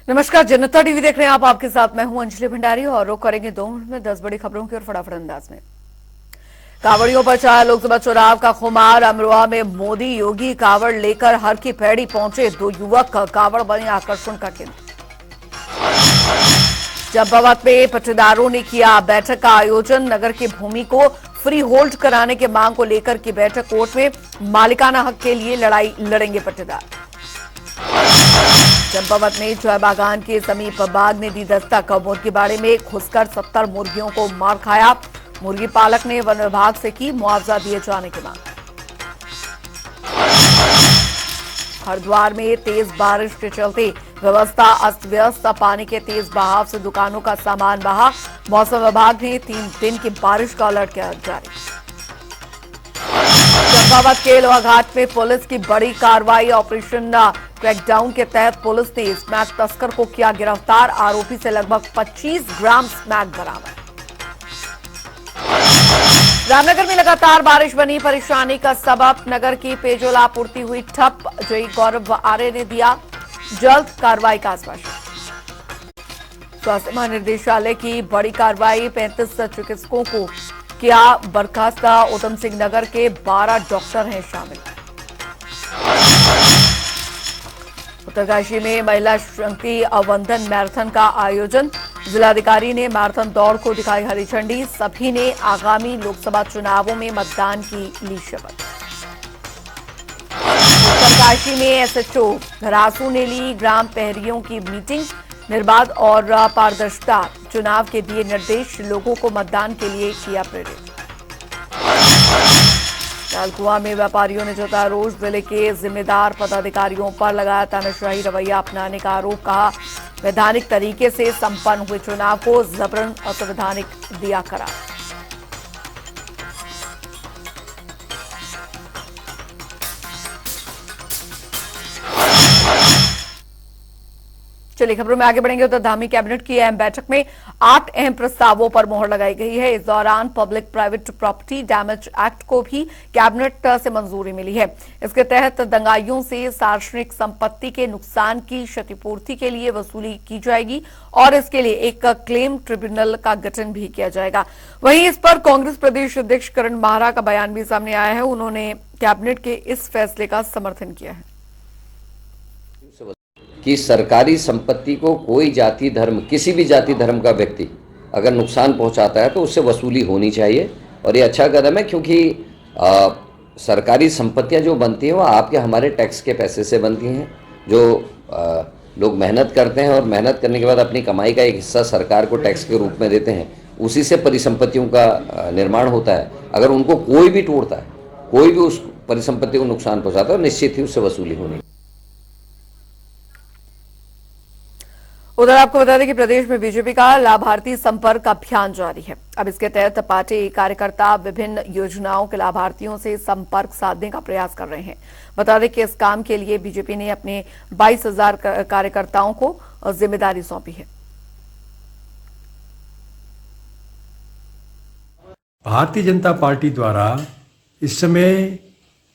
नमस्कार, जनता टीवी देख रहे हैं आप। आपके साथ मैं हूं अंजलि भंडारी और रुक करेंगे 2 मिनट में 10 बड़ी खबरों की और फटाफट अंदाज में। कांवड़ियों पर चढ़ा लोकसभा चुनाव का खुमार। अमरोहा में मोदी योगी कांवड़ लेकर हर की पैड़ी पहुंचे 2 युवक, कांवड़ बने आकर्षण का केंद्र। चंपावत में पट्टेदारों ने किया बैठक का आयोजन। नगर की भूमि को फ्री होल्ड कराने की मांग को लेकर की बैठक। कोर्ट में मालिकाना हक के लिए लड़ाई लड़ेंगे पट्टेदार। चंपावत में चाय बागान के समीप बाघ ने दी दस्तक। मुर्गी बाड़े में घुसकर 70 मुर्गियों को मार खाया। मुर्गी पालक ने वन विभाग से की मुआवजा दिए जाने की मांग। हरिद्वार में तेज बारिश के चलते व्यवस्था अस्त व्यस्त। पानी के तेज बहाव से दुकानों का सामान बहा। मौसम विभाग ने 3 दिन की बारिश का अलर्ट किया जारी। चंपावत के लोहाघाट में पुलिस की बड़ी कार्रवाई। ऑपरेशन क्रैकडाउन के तहत पुलिस ने स्मैक तस्कर को किया गिरफ्तार। आरोपी से लगभग 25 ग्राम स्मैक बरामद। रामनगर में लगातार बारिश बनी परेशानी का सबब। नगर की पेयजल आपूर्ति हुई ठप। जय गौरव आर्य ने दिया जल्द कार्रवाई का आश्वासन। स्वास्थ्य महानिदेशालय की बड़ी कार्रवाई। 35 चिकित्सकों को किया बर्खास्त। उधम सिंह नगर के 12 डॉक्टर हैं शामिल। उत्तरकाशी में महिला शक्ति अवंदन मैराथन का आयोजन। जिलाधिकारी ने मैराथन दौड़ को दिखाई हरी झंडी। सभी ने आगामी लोकसभा चुनावों में मतदान की ली शपथ। उत्तरकाशी में एसएचओ घरासू ने ली ग्राम प्रहरियों की मीटिंग। निर्बाध और पारदर्शिता चुनाव के दिए निर्देश। लोगों को मतदान के लिए किया प्रेरित। लालकुआ में व्यापारियों ने जताया रोष। जिले के जिम्मेदार पदाधिकारियों पर लगाया तानाशाही रवैया अपनाने का आरोप। कहा वैधानिक तरीके से संपन्न हुए चुनाव को जबरन असंवैधानिक दिया करार। चलिए खबरों में आगे बढ़ेंगे। उधर धामी कैबिनेट की अहम बैठक में 8 अहम प्रस्तावों पर मोहर लगाई गई है। इस दौरान public private property damage act को भी कैबिनेट से मंजूरी मिली है। इसके तहत दंगाइयों से सार्वजनिक संपत्ति के नुकसान की क्षतिपूर्ति के लिए वसूली की जाएगी और इसके लिए एक क्लेम ट्रिब्यूनल का गठन भी किया जाएगा। वहीं इस पर कांग्रेस प्रदेश अध्यक्ष करण माहरा का बयान भी सामने आया है। उन्होंने कैबिनेट के इस फैसले का समर्थन किया है कि सरकारी संपत्ति को कोई जाति धर्म, किसी भी जाति धर्म का व्यक्ति अगर नुकसान पहुंचाता है तो उससे वसूली होनी चाहिए। और ये अच्छा कदम है क्योंकि सरकारी संपत्तियां जो बनती हैं वो आपके हमारे टैक्स के पैसे से बनती हैं। जो लोग मेहनत करते हैं और मेहनत करने के बाद अपनी कमाई का एक हिस्सा सरकार को टैक्स के रूप में देते हैं, उसी से परिसंपत्तियों का निर्माण होता है। अगर उनको कोई भी तोड़ता है, कोई भी उस परिसंपत्ति को नुकसान पहुँचाता है, निश्चित ही उससे वसूली होनी। उधर आपको बता दें कि प्रदेश में बीजेपी का लाभार्थी संपर्क अभियान जारी है। अब इसके तहत पार्टी कार्यकर्ता विभिन्न योजनाओं के लाभार्थियों से संपर्क साधने का प्रयास कर रहे हैं। बता दें कि इस काम के लिए बीजेपी ने अपने 22,000 कार्यकर्ताओं को जिम्मेदारी सौंपी है। भारतीय जनता पार्टी द्वारा इस समय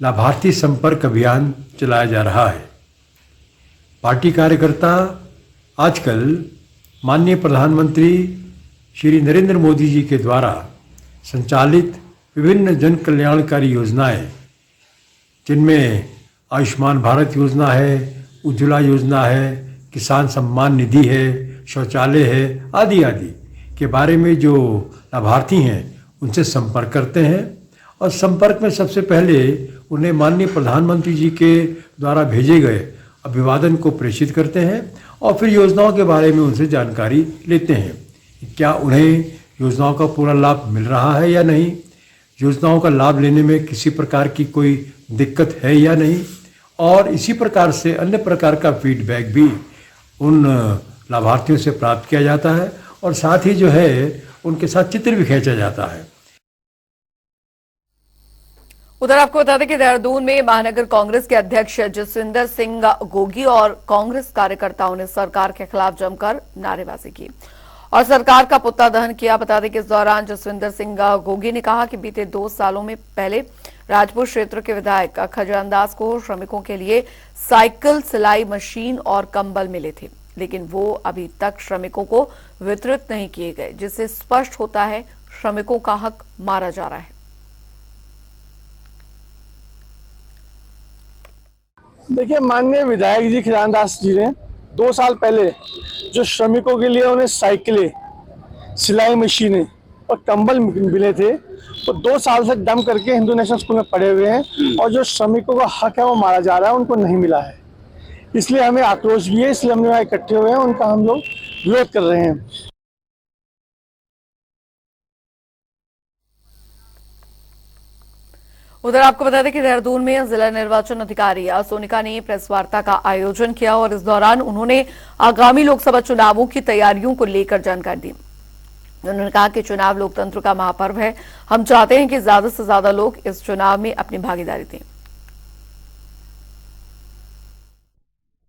लाभार्थी संपर्क अभियान चलाया जा रहा है। पार्टी कार्यकर्ता आजकल माननीय प्रधानमंत्री श्री नरेंद्र मोदी जी के द्वारा संचालित विभिन्न जन कल्याणकारी योजनाएं, जिनमें आयुष्मान भारत योजना है, उज्ज्वला योजना है, किसान सम्मान निधि है, शौचालय है, आदि आदि के बारे में जो लाभार्थी हैं उनसे संपर्क करते हैं। और संपर्क में सबसे पहले उन्हें माननीय प्रधानमंत्री जी के द्वारा भेजे गए अभिवादन को प्रेषित करते हैं और फिर योजनाओं के बारे में उनसे जानकारी लेते हैं। क्या उन्हें योजनाओं का पूरा लाभ मिल रहा है या नहीं, योजनाओं का लाभ लेने में किसी प्रकार की कोई दिक्कत है या नहीं, और इसी प्रकार से अन्य प्रकार का फीडबैक भी उन लाभार्थियों से प्राप्त किया जाता है और साथ ही जो है उनके साथ चित्र भी खींचा जाता है। उधर आपको बता दें कि देहरादून में महानगर कांग्रेस के अध्यक्ष जसविंदर सिंह गोगी और कांग्रेस कार्यकर्ताओं ने सरकार के खिलाफ जमकर नारेबाजी की और सरकार का पुतला दहन किया। बता दें कि इस दौरान जसविंदर सिंह गोगी ने कहा कि बीते 2 सालों में पहले राजपुर क्षेत्र के विधायक खजानदास को श्रमिकों के लिए साइकिल, सिलाई मशीन और कंबल मिले थे। लेकिन वो अभी तक श्रमिकों को वितरित नहीं किए गए, जिससे स्पष्ट होता है श्रमिकों का हक मारा जा रहा है। देखिए, माननीय विधायक जी खिलान दास जी ने 2 साल पहले जो श्रमिकों के लिए उन्हें साइकिलें, सिलाई मशीनें और कंबल मिले थे, वो 2 साल से दम करके हिंदू नेशनल स्कूल में पढ़े हुए हैं और जो श्रमिकों का हक है वो मारा जा रहा है, उनको नहीं मिला है। इसलिए हमें आक्रोश भी है, इसलिए हम यहाँ इकट्ठे हुए हैं, उनका हम लोग विरोध कर रहे हैं। उधर आपको बता दें कि देहरादून में जिला निर्वाचन अधिकारी सोनिका ने प्रेस वार्ता का आयोजन किया और इस दौरान उन्होंने आगामी लोकसभा चुनावों की तैयारियों को लेकर जानकारी दी। उन्होंने कहा कि चुनाव लोकतंत्र का महापर्व है, हम चाहते हैं कि ज्यादा से ज्यादा लोग इस चुनाव में अपनी भागीदारी दें।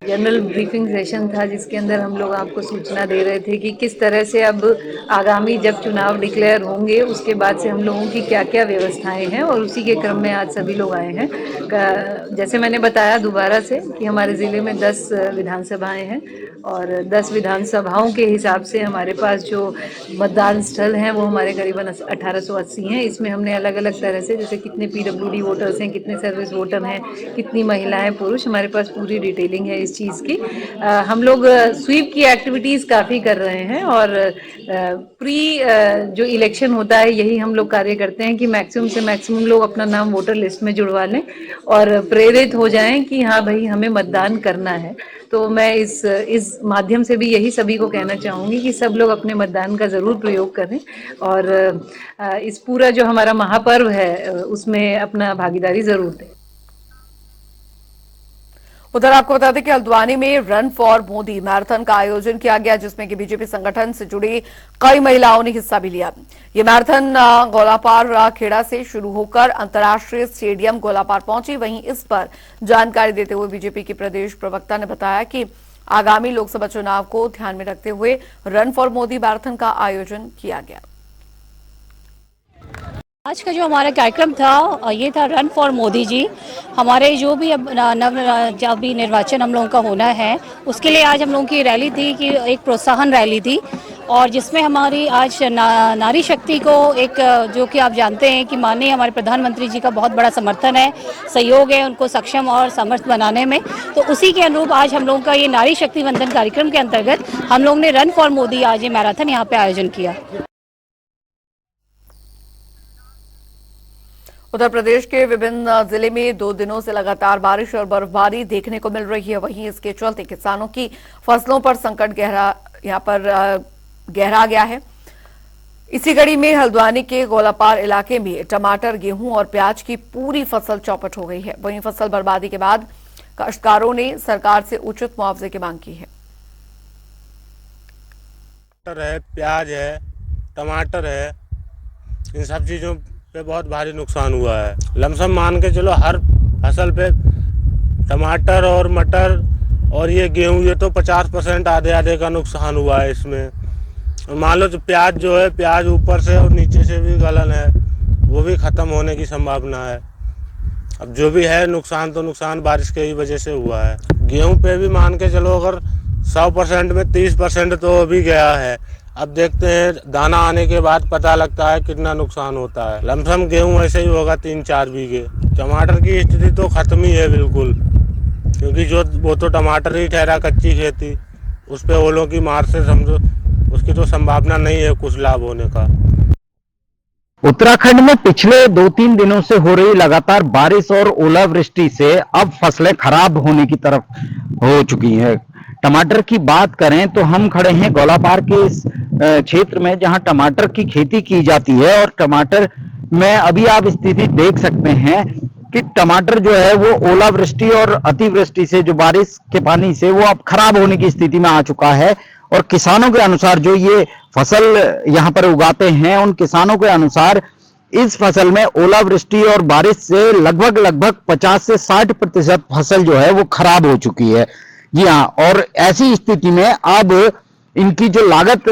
जनरल ब्रीफिंग सेशन था जिसके अंदर हम लोग आपको सूचना दे रहे थे कि किस तरह से अब आगामी जब चुनाव डिक्लेयर होंगे उसके बाद से हम लोगों की क्या क्या व्यवस्थाएं हैं, और उसी के क्रम में आज सभी लोग आए हैं। जैसे मैंने बताया दोबारा से कि हमारे ज़िले में 10 विधानसभाएं हैं और 10 विधानसभाओं के हिसाब से हमारे पास जो मतदान स्थल हैं वो हमारे करीबन 1880 हैं। इसमें हमने अलग अलग तरह से, जैसे कितने PWD वोटर्स हैं, कितने सर्विस वोटर हैं, कितनी महिलाएं पुरुष, हमारे पास पूरी डिटेलिंग है इस चीज़ की। हम लोग स्वीप की एक्टिविटीज़ काफ़ी कर रहे हैं और प्री जो इलेक्शन होता है यही हम लोग कार्य करते हैं कि मैक्सिमम से मैक्सिमम लोग अपना नाम वोटर लिस्ट में जुड़वा लें और प्रेरित हो जाएं कि हाँ भाई हमें मतदान करना है। तो मैं इस माध्यम से भी यही सभी को कहना चाहूँगी कि सब लोग अपने मतदान का ज़रूर प्रयोग करें और इस पूरा जो हमारा महापर्व है उसमें अपना भागीदारी ज़रूर दें। उधर आपको बता दें कि हल्द्वानी में रन फॉर मोदी मैराथन का आयोजन किया गया, जिसमें कि बीजेपी संगठन से जुड़ी कई महिलाओं ने हिस्सा भी लिया। ये मैराथन गोलापार खेड़ा से शुरू होकर अंतर्राष्ट्रीय स्टेडियम गोलापार पहुंची। वहीं इस पर जानकारी देते हुए बीजेपी के प्रदेश प्रवक्ता ने बताया कि आगामी लोकसभा चुनाव को ध्यान में रखते हुए रन फॉर मोदी मैराथन का आयोजन किया गया। आज का जो हमारा कार्यक्रम था ये था रन फॉर मोदी जी। हमारे जो भी अब जब भी निर्वाचन हम लोगों का होना है उसके लिए आज हम लोगों की रैली थी कि एक प्रोत्साहन रैली थी और जिसमें हमारी आज नारी शक्ति को एक जो कि आप जानते हैं कि माननीय हमारे प्रधानमंत्री जी का बहुत बड़ा समर्थन है, सहयोग है उनको सक्षम और समर्थ बनाने में। तो उसी के अनुरूप आज हम लोगों का ये नारी शक्ति वंदन कार्यक्रम के अंतर्गत हम लोगों ने रन फॉर मोदी आज ये मैराथन यहाँ पे आयोजन किया। उत्तर प्रदेश के विभिन्न जिले में 2 दिनों से लगातार बारिश और बर्फबारी देखने को मिल रही है। वहीं इसके चलते किसानों की फसलों पर संकट गहरा गया है। इसी कड़ी में हल्द्वानी के गोलापार इलाके में टमाटर, गेहूं और प्याज की पूरी फसल चौपट हो गई है। वहीं फसल बर्बादी के बाद काश्तकारों ने सरकार से उचित मुआवजे की मांग की है। प्याज है, टमाटर है, इन सब चीजों पे बहुत भारी नुकसान हुआ है। लमसम मान के चलो हर फसल पे टमाटर और मटर और ये गेहूं ये तो 50% आधे का नुकसान हुआ है इसमें। मान लो तो प्याज जो है, प्याज ऊपर से और नीचे से भी गलन है, वो भी ख़त्म होने की संभावना है। अब जो भी है नुकसान तो नुकसान बारिश के ही वजह से हुआ है। गेहूं पे भी मान के चलो अगर 100% में 30% तो अभी गया है। अब देखते हैं दाना आने के बाद पता लगता है कितना नुकसान होता है। लमसम गेहूं ऐसे ही होगा 3-4 बीघे। टमाटर की स्थिति तो खत्म ही है बिल्कुल, क्योंकि जो वो तो टमाटर ही ठहरा कच्ची खेती, उस पे ओलों की मार से समझो उसकी तो संभावना नहीं है कुछ लाभ होने का। उत्तराखंड में पिछले 2-3 दिनों से हो रही लगातार बारिश और ओलावृष्टि से अब फसलें खराब होने की तरफ हो चुकी हैं। टमाटर की बात करें तो हम खड़े हैं गोलापार के इस क्षेत्र में जहां टमाटर की खेती की जाती है और टमाटर में अभी आप स्थिति देख सकते हैं कि टमाटर जो है वो ओलावृष्टि और अतिवृष्टि से, जो बारिश के पानी से, वो अब खराब होने की स्थिति में आ चुका है। और किसानों के अनुसार जो ये फसल यहाँ पर उगाते हैं, उन किसानों के अनुसार इस फसल में ओलावृष्टि और बारिश से लगभग 50 से 60% फसल जो है वो खराब हो चुकी है। जी हाँ, और ऐसी स्थिति में अब इनकी जो लागत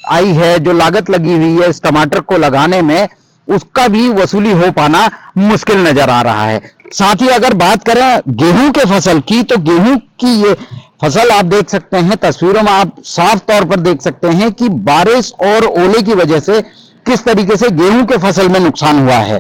आई है, जो लागत लगी हुई है इस टमाटर को लगाने में, उसका भी वसूली हो पाना मुश्किल नजर आ रहा है। साथ ही अगर बात करें गेहूं के फसल की, तो गेहूं की ये फसल आप देख सकते हैं, तस्वीरों में आप साफ तौर पर देख सकते हैं कि बारिश और ओले की वजह से किस तरीके से गेहूं के फसल में नुकसान हुआ है,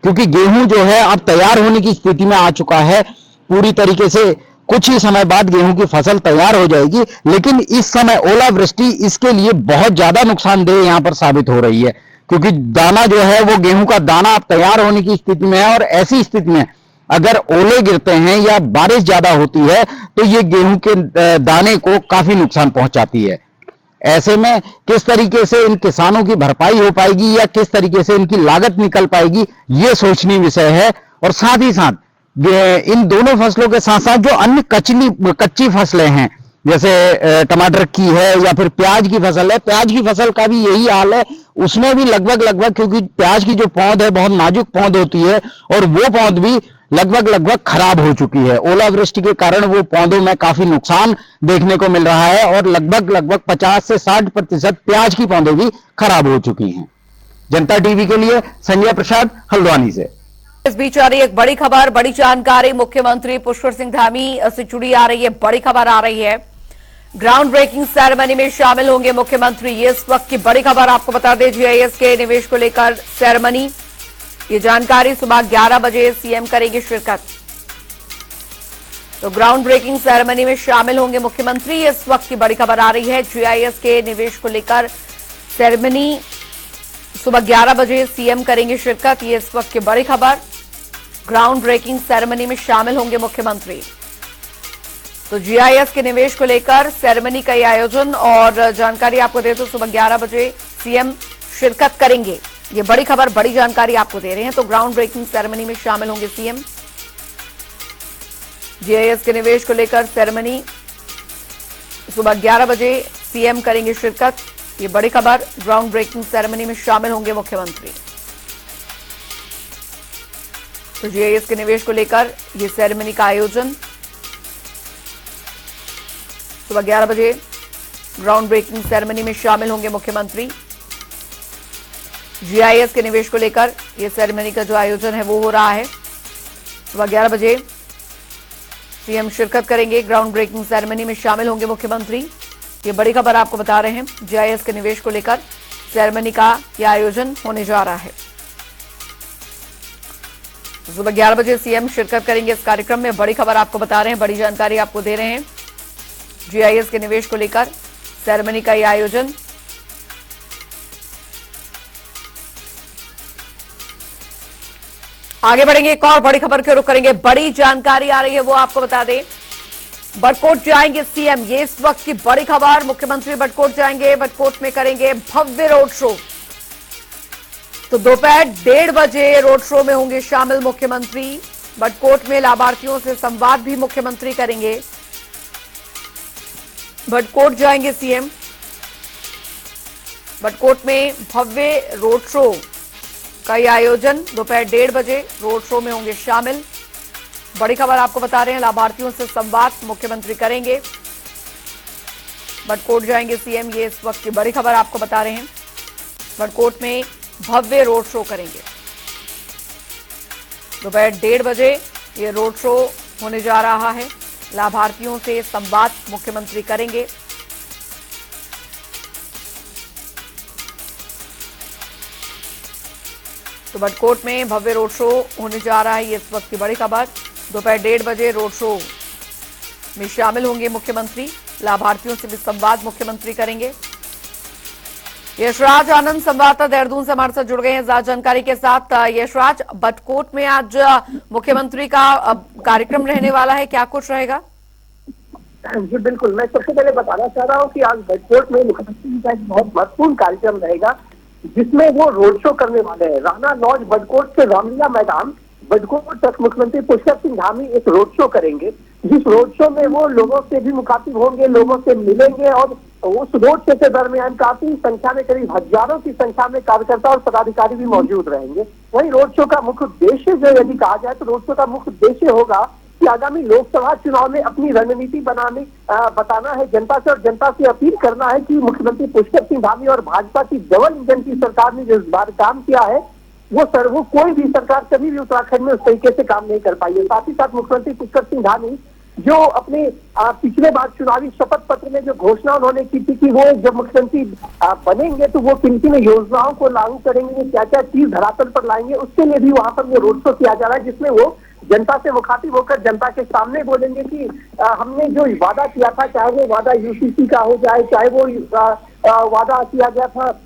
क्योंकि गेहूं जो है अब तैयार होने की स्थिति में आ चुका है। पूरी तरीके से कुछ ही समय बाद गेहूं की फसल तैयार हो जाएगी, लेकिन इस समय ओलावृष्टि इसके लिए बहुत ज्यादा नुकसानदेह यहां पर साबित हो रही है, क्योंकि दाना जो है वो गेहूं का दाना अब तैयार होने की स्थिति में है और ऐसी स्थिति में अगर ओले गिरते हैं या बारिश ज्यादा होती है तो ये गेहूं के दाने को काफी नुकसान पहुंचाती है। ऐसे में किस तरीके से इन किसानों की भरपाई हो पाएगी या किस तरीके से इनकी लागत निकल पाएगी, ये सोचनीय विषय है। और साथ ही साथ इन दोनों फसलों के साथ साथ जो अन्य कच्ची फसलें हैं, जैसे टमाटर की है या फिर प्याज की फसल है, प्याज की फसल का भी यही हाल है। उसमें भी लगभग क्योंकि प्याज की जो पौध है बहुत नाजुक पौध होती है और वो पौध भी लगभग खराब हो चुकी है। ओलावृष्टि के कारण वो पौधों में काफी नुकसान देखने को मिल रहा है और लगभग 50 से 60% प्याज की पौधें भी खराब हो चुकी हैं। जनता टीवी के लिए संजय प्रसाद, हल्द्वानी से। इस बीच आ रही एक बड़ी खबर, बड़ी जानकारी मुख्यमंत्री पुष्कर सिंह धामी से जुड़ी आ रही है। बड़ी खबर आ रही है, ग्राउंड ब्रेकिंग सेरेमनी में शामिल होंगे मुख्यमंत्री। ये इस वक्त की बड़ी खबर आपको बता दें, जीआईएस के निवेश को लेकर सेरेमनी, ये जानकारी सुबह 11 बजे सीएम करेंगे शिरकत। तो ग्राउंड ब्रेकिंग सेरेमनी में शामिल होंगे मुख्यमंत्री, इस वक्त की बड़ी खबर आ रही है। जीआईएस के निवेश को लेकर सेरेमनी सुबह 11 बजे सीएम करेंगे शिरकत, ये इस वक्त की बड़ी खबर। ग्राउंड ब्रेकिंग सेरेमनी में शामिल होंगे मुख्यमंत्री। तो जीआईएस के निवेश को लेकर सेरेमनी का ये आयोजन और जानकारी आपको दे तो सुबह 11 बजे सीएम शिरकत करेंगे। ये बड़ी खबर, बड़ी जानकारी आपको दे रहे हैं। तो ग्राउंड ब्रेकिंग सेरेमनी में शामिल होंगे सीएम। जीआईएस के निवेश को लेकर सेरेमनी सुबह 11 बजे सीएम करेंगे शिरकत, ये बड़ी खबर। ग्राउंड ब्रेकिंग सेरेमनी में शामिल होंगे मुख्यमंत्री। तो जीआईएस के निवेश को लेकर ये सेरेमनी का आयोजन सुबह 11 बजे ग्राउंड ब्रेकिंग सेरेमनी में शामिल होंगे मुख्यमंत्री। जीआईएस के निवेश को लेकर यह सेरेमनी का जो आयोजन है वो हो रहा है। सुबह 11 बजे सीएम शिरकत करेंगे, ग्राउंड ब्रेकिंग सेरेमनी में शामिल होंगे मुख्यमंत्री। ये बड़ी खबर आपको बता रहे हैं, जीआईएस के निवेश को लेकर सेरेमनी का यह आयोजन होने जा रहा है। सुबह 11 बजे सीएम शिरकत करेंगे इस कार्यक्रम में। बड़ी खबर आपको बता रहे हैं, बड़ी जानकारी आपको दे रहे हैं। जीआईएस के निवेश को लेकर सेरेमनी का यह आयोजन। आगे बढ़ेंगे, एक और बड़ी खबर के रुख करेंगे। बड़ी जानकारी आ रही है वो आपको बता दें, बटकोट जाएंगे सीएम, ये इस वक्त की बड़ी खबर। मुख्यमंत्री बटकोट जाएंगे, बटकोट में करेंगे भव्य रोड शो। तो दोपहर 1:30 बजे रोड शो में होंगे शामिल मुख्यमंत्री। बटकोट में लाभार्थियों से संवाद भी मुख्यमंत्री करेंगे। बटकोट जाएंगे सीएम, बटकोट में भव्य रोड शो का यह आयोजन। दोपहर 1:30 बजे रोड शो में होंगे शामिल। बड़ी खबर आपको बता रहे हैं, लाभार्थियों से संवाद मुख्यमंत्री करेंगे। बटकोट जाएंगे सीएम, ये इस वक्त की बड़ी खबर आपको बता रहे हैं। बटकोट में भव्य रोड शो करेंगे। दोपहर 1:30 बजे ये रोड शो होने जा रहा है। लाभार्थियों से संवाद मुख्यमंत्री करेंगे। तो बटकोट में भव्य रोड शो होने जा रहा है, ये इस वक्त की बड़ी खबर। दोपहर 1:30 बजे रोड शो में शामिल होंगे मुख्यमंत्री। लाभार्थियों से भी संवाद मुख्यमंत्री करेंगे। यशराज आनंद संवाददाता देहरादून से हमारे साथ जुड़ गए हैं ज्यादा जानकारी के साथ। यशराज, बटकोट में आज मुख्यमंत्री का कार्यक्रम रहने वाला है, क्या कुछ रहेगा? जी बिल्कुल, मैं सबसे पहले बताना चाह रहा हूँ कि आज बटकोट में मुख्यमंत्री का एक बहुत महत्वपूर्ण कार्यक्रम रहेगा, जिसमें वो रोड शो करने वाले हैं। राणा लॉज बटकोट से रामलीला मैदान बटकोट तक मुख्यमंत्री पुष्कर सिंह धामी एक रोड शो करेंगे, जिस रोड शो में वो लोगों से भी मुखातिब होंगे, लोगों से मिलेंगे और उस रोड शो के दरमियान काफी संख्या में, करीब हजारों की संख्या में कार्यकर्ता और पदाधिकारी भी मौजूद रहेंगे। वहीं रोड शो का मुख्य उद्देश्य जो यदि कहा जाए तो रोड शो का मुख्य उद्देश्य होगा कि आगामी लोकसभा चुनाव में अपनी रणनीति बताना है जनता से, और जनता से अपील करना है कि मुख्यमंत्री पुष्कर सिंह धामी और भाजपा की डबल इंजन की सरकार ने जो इस बार काम किया है वो कोई भी सरकार कभी भी उत्तराखंड में उस तरीके से काम नहीं कर पाई है। साथ ही साथ मुख्यमंत्री पुष्कर सिंह धामी जो अपने पिछले बार चुनावी शपथ पत्र में जो घोषणा उन्होंने की थी कि वो जब मुख्यमंत्री बनेंगे तो वो किन किन योजनाओं को लागू करेंगे, क्या क्या चीज धरातल पर लाएंगे, उसके लिए भी वहां पर वो रोड शो किया जा रहा है, जिसमें वो जनता से मुखातिब होकर जनता के सामने बोलेंगे कि हमने जो वादा किया था, चाहे वो वादा यूसीसी का हो जाए, चाहे वो वादा किया गया था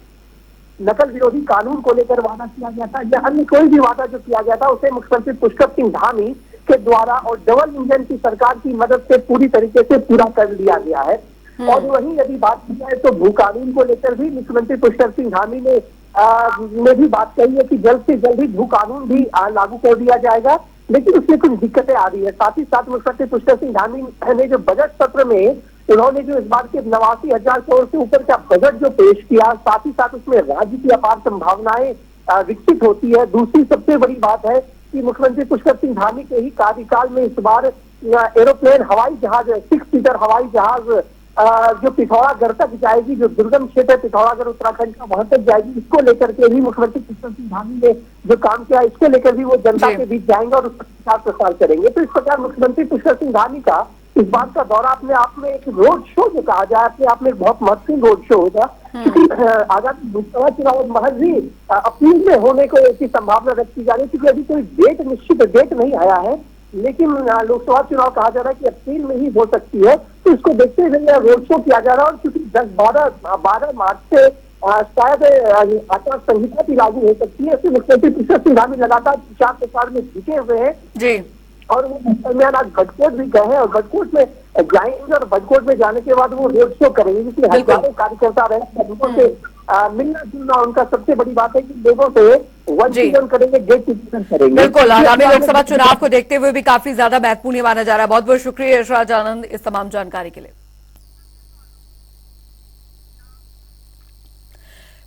नकल विरोधी कानून को लेकर वादा किया गया था, या अन्य कोई भी वादा जो किया गया था उसे मुख्यमंत्री पुष्कर सिंह धामी के द्वारा और डबल इंजन की सरकार की मदद से पूरी तरीके से पूरा कर लिया गया है। और वहीं यदि बात की जाए तो भू कानून को लेकर भी मुख्यमंत्री पुष्कर सिंह धामी ने भी बात कही है कि जल्द से जल्द ही भू कानून भी लागू कर दिया जाएगा, लेकिन उसमें कुछ दिक्कतें आ रही है। साथ ही साथ मुख्यमंत्री पुष्कर सिंह धामी ने जो बजट सत्र में उन्होंने जो इस बार के 89,000 करोड़ से ऊपर का बजट जो पेश किया, साथ ही साथ उसमें राज्य की अपार संभावनाएं विकसित होती है। दूसरी सबसे बड़ी बात है कि मुख्यमंत्री पुष्कर सिंह धामी के ही कार्यकाल में इस बार एरोप्लेन हवाई जहाज 6 सीटर हवाई जहाज जो पिथौरागढ़ तक जाएगी, जो दुर्गम क्षेत्र पिथौरागढ़ उत्तराखंड का वहां तक जाएगी, इसको लेकर के भी मुख्यमंत्री पुष्कर सिंह धामी ने जो काम किया, इसको लेकर भी वो जनता के बीच जाएंगे और उसका प्रचार प्रसार करेंगे। तो इस प्रकार मुख्यमंत्री पुष्कर सिंह धामी का इस बात का दौरा अपने आप में एक रोड शो जो कहा जाए, अपने आप में एक बहुत महत्वपूर्ण रोड शो होगा, क्योंकि आगामी लोकसभा चुनाव महज ही अप्रैल में होने को की संभावना व्यक्त की जा रही है, क्योंकि अभी कोई निश्चित डेट नहीं आया है, लेकिन लोकसभा चुनाव कहा जा रहा है कि अप्रैल में ही हो सकती है। तो इसको देखते हुए रोड शो किया जा रहा है, और क्योंकि 12 मार्च से शायद आचार संहिता भी लागू हो सकती है, इससे मुख्यमंत्री पुष्कर सिंह धामी लगातार प्रचार प्रसार में जुटे हुए हैं जी। और वो दरमियान आज गडकोट भी गए हैं और गडकोट में जाएंगे, और गडकोट में जाने के बाद वो रोड शो करेंगे, जिसमें हजारों कार्यकर्ता रहे, लोगों से मिलना जुलना उनका सबसे बड़ी बात है कि लोगों से वन टू वन करेंगे, गेट टू गेट करेंगे। बिल्कुल, आगामी लोकसभा चुनाव को देखते हुए भी काफी ज्यादा महत्वपूर्ण माना जा रहा है। बहुत बहुत शुक्रिया यशराज आनंद इस तमाम जानकारी के लिए।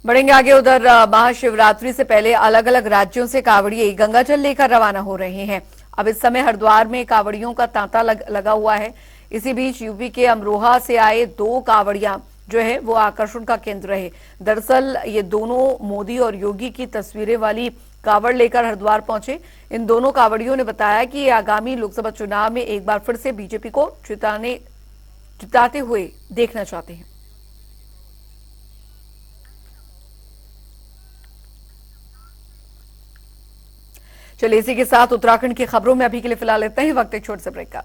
बढ़ेंगे आगे। उधर महाशिवरात्रि से पहले अलग अलग राज्यों से कांवड़िए गंगाजल लेकर रवाना हो रहे हैं। अब इस समय हरिद्वार में कांवड़ियों का तांता लगा हुआ है। इसी बीच यूपी के अमरोहा से आए 2 कांवड़ियां जो है वो आकर्षण का केंद्र रहे। दरअसल ये दोनों मोदी और योगी की तस्वीरें वाली कांवड़ लेकर हरिद्वार पहुंचे। इन दोनों कांवड़ियों ने बताया कि ये आगामी लोकसभा चुनाव में एक बार फिर से बीजेपी को जिताते हुए देखना चाहते हैं। चलिए इसी के साथ उत्तराखंड की खबरों में अभी के लिए फिलहाल इतना ही। वक्त एक छोटे से ब्रेक का।